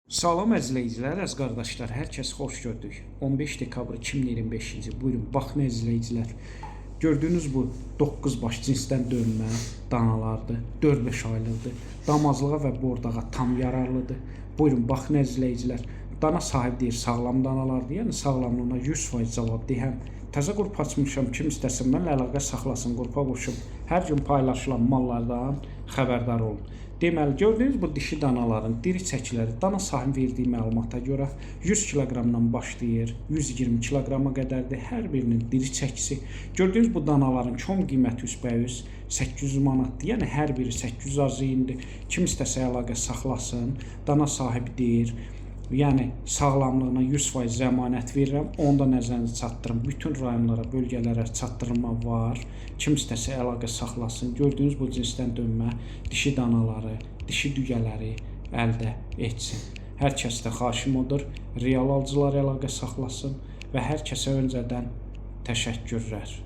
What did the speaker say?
Salam əzizləyicilər, əziz qardaşlar, hər kəs xoş gördük. 15 dekabr 2025-ci buyurun, baxın əzizləyicilər. Gördüyünüz bu 9 baş cinsdən dönmə danalardır, 4-5 aylıqdır. Damazlığa və bordağa tam yararlıdır. Buyurun, baxın əzizləyicilər. Dana sahibi deyir, sağlam danalardır, yəni sağlamlığına 100% cavab deyəm. Təzə qrup açmışam, kim istəsə mənlə əlaqə saxlasın, qrupa qoşub. Hər gün paylaşılan mallardan xəbərdar olun. Deməli, gördüyünüz bu dişi danaların diri çəkiləri dana sahibi verdiyi məlumata görə 100 kiloqramdan başlayır, 120 kiloqrama qədərdir hər birinin diri çəkisi. Gördüyünüz bu danaların çom qiyməti üsbəyüz 800 manatdır, yəni hər biri 800 azıyındır. Kim istəsə əlaqə saxlasın, dana sahibi deyir. Yəni sağlamlığına 100% zəmanət verirəm, onu da nəzərinizə çatdırın. Bütün rayonlara, bölgələrə çatdırma var. Kim istəsə əlaqə saxlasın. Gördüyünüz bu cinsdən dönmə dişi danaları, dişi düyələri əldə etsin. Hər kəsdə xahişim odur, real alıcılar əlaqə saxlasın və hər kəsə öncədən təşəkkürlər.